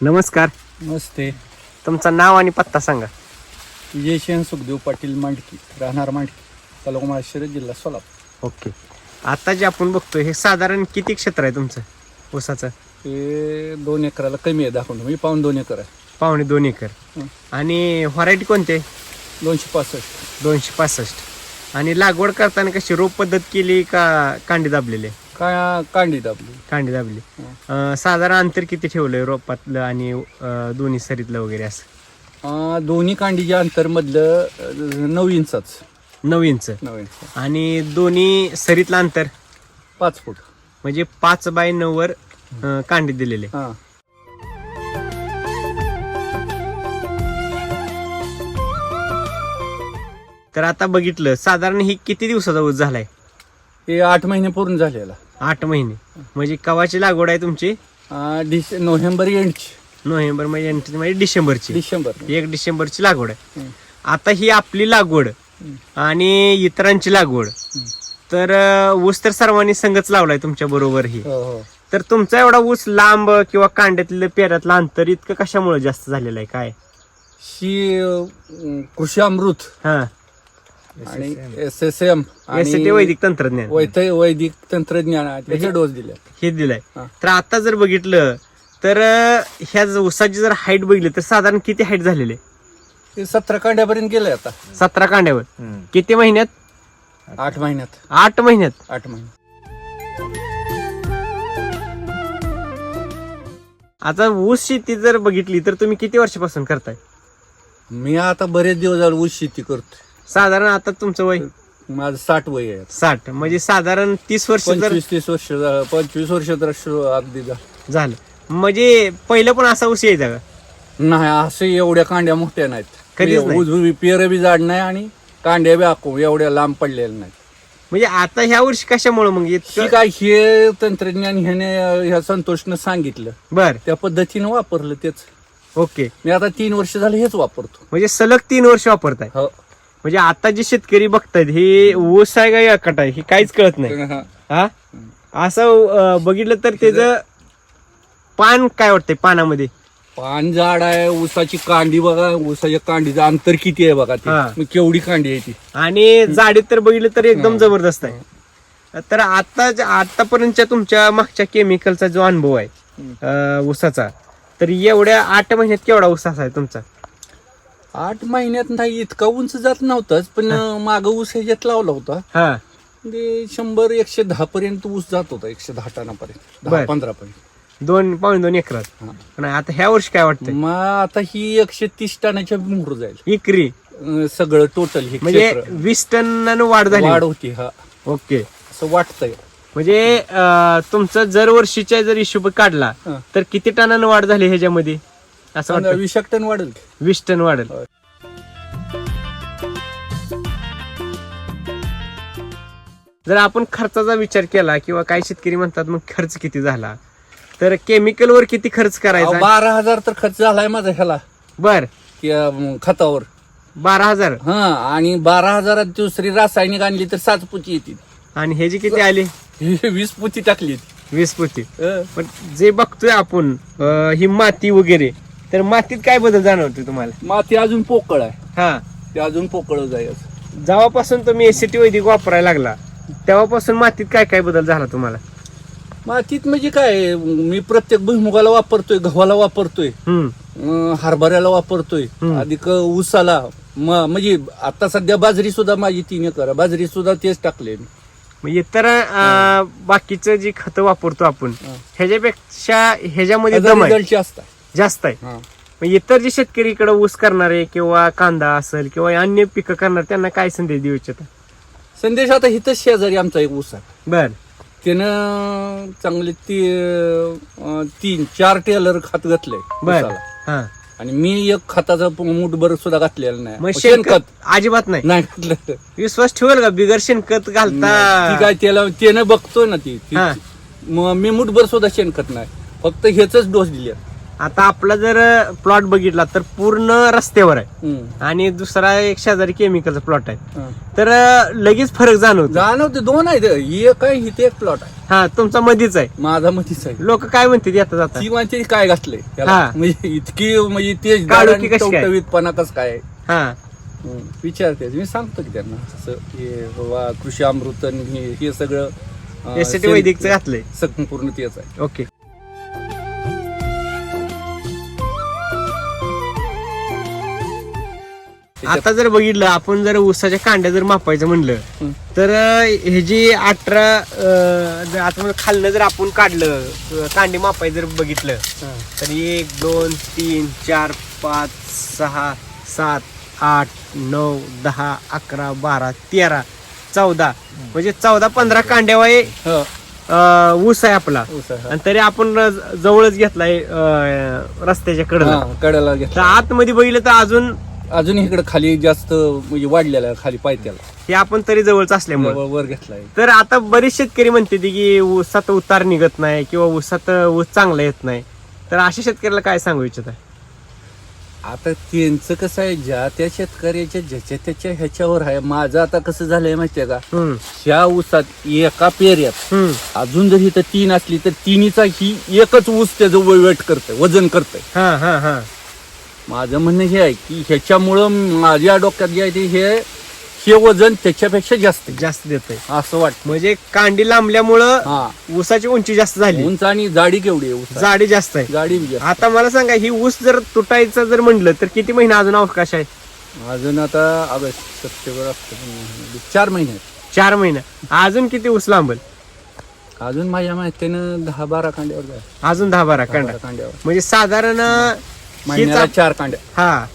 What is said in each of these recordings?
नमस्कार. नमस्ते. तुमचं नाव आणि पत्ता सांगा. विजयशेन सुखदेव पाटील मांडकी, राहणार मांडकी, तालुका माळशिरस, जिल्हा सोलापूर. ओके. आता जे आपण बघतोय हे साधारण किती क्षेत्र आहे तुमचं ऊसाचं? हे 2 एकराला कमी आहे दाखवून, मी 2.25 एकर आहे. 2.25 एकर. आणि व्हरायटी कोणते? 265. 265. आणि लागवड करताना कशी रोप पद्धत केली का कांडी दाबलेली? काय कांडी दाबली. कांडी दाबली. साधारण अंतर किती ठेवलंय रोपातलं आणि दोन्ही सरीतलं वगैरे असं? दोन्ही कांडीच्या अंतर मधलं 9 इंचाच. 9 इंच. 9 इंच. आणि दोन्ही सरीतलं अंतर 5 फूट. म्हणजे 5x9 वर कांडी दिलेले. हा. तर आता बघितलं साधारण ही किती दिवसाचा ऊस झालाय? हे 8 महिने पूर्ण झालेला. 8 महिने. म्हणजे कवाची लागवड आहे तुमची? नोव्हेंबर एंडची. नोव्हेंबर म्हणजे डिसेंबरची. डिसेंबर. 1 डिसेंबरची लागवड आहे. आता ही आपली लागवड आणि इतरांची लागवड, तर ऊस तर सर्वांनी संगच लावलाय तुमच्या बरोबर ही. हो. तर तुमचा एवढा ऊस लांब किंवा कांड्यातलं पेऱ्यातलं अंतर इतकं कशामुळे जास्त झालेलं आहे काय? कृषी अमृत हा. आणि SSM यासाठी वैदिक तंत्रज्ञान वैदिक तंत्रज्ञान हे डोस दिले. हे दिलाय. हा. तर आता जर बघितलं तर ह्या ऊसाची जर हाईट बघितली तर साधारण किती हाईट झालेली? 17 कांड्यापर्यंत गेलंय आता. 17 कांड्यावर. किती महिन्यात? 8 महिन्यात. 8 महिन्यात. 8 महिन्यात. आता ऊस शेती जर बघितली तर तुम्ही किती वर्षापासून करताय? मी आता बरेच दिवस झाले ऊस शेती करतोय. साधारण आता तुमचं वय? माझं 60 वय आहे. 60. म्हणजे साधारण 30 वर्ष जर 25-30 वर्ष झालं. 25 वर्ष तर अगदी झालं. म्हणजे पहिलं पण असा ऊस यायचा का? नाही. असे एवढ्या कांड्या मोठ्या नाहीत कधीच नाही. उजवी पेर बी जाड नाही आणि कांड्या बी आखू एवढ्या लांब पडलेल्या नाहीत. म्हणजे आता ह्या वर्षी कशामुळे मग इतकं? काय हे तंत्रज्ञान ह्या संतोषनं सांगितलं, बर. त्या पद्धतीनं वापरलं तेच. ओके. मी आता 3 वर्ष झाले हेच वापरतो. म्हणजे सलग 3 वर्ष वापरताय. हो. म्हणजे आता जे शेतकरी बघतायत हे ऊस आहे का या कट आहे हे काहीच कळत नाही. हा. असं बघितलं तर त्याचं पान काय वाटतंय? पानामध्ये पान जाड आहे. ऊसाची कांडी बघा, ऊसाच्या कांडीचं अंतर किती आहे बघा. हा. ती केवढी कांडी आहे ती. आणि जाडीत तर बघितलं तर एकदम जबरदस्त आहे. तर आतापर्यंतच्या तुमच्या मागच्या केमिकलचा जो अनुभव आहे ऊसाचा, तर एवढ्या 8 महिन्यात केवढा ऊस आहे तुमचा? 8 महिन्यात नाही इतका उंच जात नव्हताच, पण माग ऊस ह्याच्यात लावला होता. हा. म्हणजे 100-110 पर्यंत ऊस जात होता. 110 टनापर्यंत. बर. 10-15 पर्यंत. 2.2 एकरात. हा. पण आता ह्या वर्षी काय वाटतंय? मग आता ही 130 टनाच्या मोहर जाईल इकरी. सगळं टोटल हे म्हणजे क्षेत्र. 20 टनानं वाढ झाली. वाढ होती. हा. ओके. असं वाटतंय. म्हणजे तुमचं जर वर्षीचा जर हिशोब काढला हा. तर किती टनानं वाढ झाली ह्याच्यामध्ये असं वाटतं? 20 टन वाढेल. 20 टन वाढेल. होय. जर आपण खर्चाचा विचार केला किंवा काही शेतकरी म्हणतात मग खर्च किती झाला, तर केमिकलवर किती खर्च करायचा? 12,000 तर खर्च झालाय माझा ह्याला, बर. त्या खतावर. 12,000. हा. आणि 12,000 दुसरी रासायनिक आणली तर 7 पोती येतील. आणि ह्याची किती आली? 20 पोती टाकली. 20 पोती. पण जे बघतोय आपण ही माती वगैरे, तर मातीत काय बदल जाणवतोय तुम्हाला? माती अजून पोकळ आहे. हा. ते अजून पोकळ जाईल. जेव्हापासून तुम्ही एसीटी वैदिक वापरायला लागला तेव्हापासून मातीत काय काय बदल झाला तुम्हाला? मातीत म्हणजे काय, मी प्रत्येक भुईमुगाला वापरतोय, गव्हाला वापरतोय, हरभऱ्याला वापरतोय, अधिक ऊसाला. म्हणजे आता सध्या बाजरी सुद्धा माझी 3 एकर बाजरी सुद्धा तेच टाकले. इतर बाकीचं जी खत वापरतो आपण ह्याच्यापेक्षा ह्याच्यामध्ये दम आहे, जास्त आहे. मग इतर जे शेतकरी इकडे ऊस करणारे किंवा कांदा असेल किंवा अन्य पिकं करणारे त्यांना काय संदेश देऊ इच्छिता? संदेश आता इथं शेजारी आमचा एक ऊस आहे. बर. त्यानं चांगले 3-4 टेलर खत घातलंय. बर. हा. आणि मी एक खताचा मुठभर सुद्धा घातलेला नाही. मग शेणखत अजिबात नाही घातलं. विश्वास ठेवल का बिगर शेणखत घालता? काय त्याला त्यानं बघतोय ना ती. मग मी मुठभर सुद्धा शेणखत नाही, फक्त ह्याच डोस दिले. आता आपला जर प्लॉट बघितला तर पूर्ण रस्त्यावर आहे आणि दुसरा एक शेजारी केमिकलचा प्लॉट आहे, तर लगेच फरक जाणवतो. 2 आहेत. एक आहे इथे एक प्लॉट आहे. हा तुमचा मधीच आहे. माझा मतीच आहे. लोक काय म्हणते येता जाता ती म्हणते काय घातलंय त्याला, हा. म्हणजे इतकी म्हणजे ते काळोखी कशी काय? टवटवीतपणा कसं काय हा विचारते मी, सांगतो की त्यांना असं हे बाबा कृषी अमृत आणि हे सगळं यासाठी वैदिकचं घातलंय. संपूर्ण तेच आहे. ओके. आता जर बघितलं आपण जर ऊसाच्या कांड्या जर मापायचं म्हणलं हं. तर हे जी 18 आता खाल्लं जर आपण काढलं कांडी मापायचं जर बघितलं तर 1 2 3 4 5 6 7 8 9 10 11 12 13 14 म्हणजे 14-15 कांड्यावाय हो. ऊस आहे आपला. ऊस आहे, हा. आणि तरी आपण जवळच घेतलाय रस्त्याच्या कडेला. हा, कड्याला तर घेतला. आतमध्ये बघितलं तर अजून इकडे खाली जास्त म्हणजे वाढलेला आहे, खाली पायथ्याला हे आपण तरी जवळच असल्यामुळे. वर घेतलाय. तर आता बरेच शेतकरी म्हणते की ऊसात उतार निघत नाही किंवा ऊसात ऊस चांगला येत नाही. तर अशा शेतकऱ्याला काय सांगू इच्छित आहे? आता त्यांचं कसं आहे, ज्या त्या शेतकऱ्याच्या ज्याच्या त्याच्या ह्याच्यावर आहे. माझं आता कसं झालंय माहितीये का, ह्या ऊसात एका पेऱ्यात अजून जर इथं 3 असली तर तिन्हीचा ही एकच ऊस त्याचं वेट करतंय, वजन करतंय. हा हा हा माझं म्हणणं हे आहे की ह्याच्यामुळं माझ्या डोक्यात जे आहे ते हे वजन त्याच्यापेक्षा जास्त देतंय असं वाटतं. म्हणजे कांडी लांबल्यामुळं हा, ऊसाची उंची जास्त झाली, उंच आणि जाडी केवढी आहे ऊस, जाडी जास्त आहे. जाडी बी जास्त. आता मला सांगा ही ऊस जर तुटायचं जर म्हणलं तर किती महिना अजून अवकाश आहे? अजून आता ऑगस्ट सप्टेंबर ऑक्टोबर 4 महिने आहेत. 4 महिना. अजून किती ऊस लांबल? अजून माझ्या माहितीनं 10-12 कांड्यावर जाईल. अजून 10-12 कांड्या. कांड्यावर म्हणजे साधारण महिन्याला 4 कांड्या. हा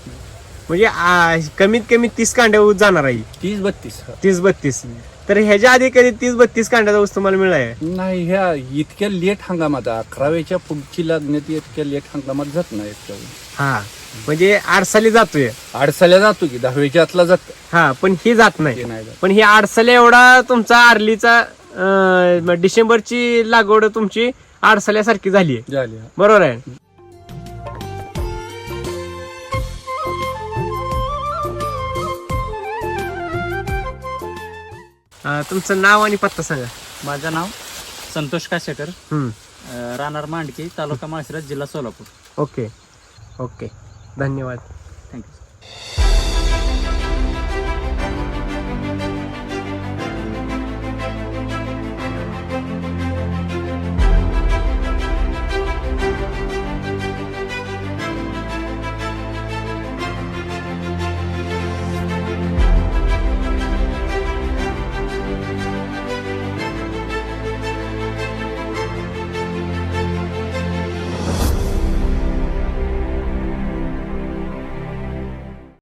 म्हणजे कमीत कमी 30 कांड्या ऊस जाणार आहे. 30-32. 30-32. तर ह्याच्या आधी कधी 30-32 कांड्याचा ऊस तुम्हाला मिळालाय? नाही, ह्या इतक्या लेट हंगामात 11व्याच्या पुढची लागण्यात इतक्या लेट हंगामात जात नाही. हा म्हणजे आडसाली जातोय. आडसाल्या जातो की 10व्याच्या आतला जात हा पण ही जात नाही. नाही जात. पण ही आडसाल्या एवढा तुमचा आर्लीचा डिसेंबरची लागवड तुमची आडसाल्यासारखी झाली झाली. बरोबर आहे. तुमचं नाव आणि पत्ता सांगा. माझं नाव संतोष काशेकर, हम्म. राहणार मांडकी, तालुका माळशिरस, जिल्हा सोलापूर. ओके ओके धन्यवाद. थँक्यू.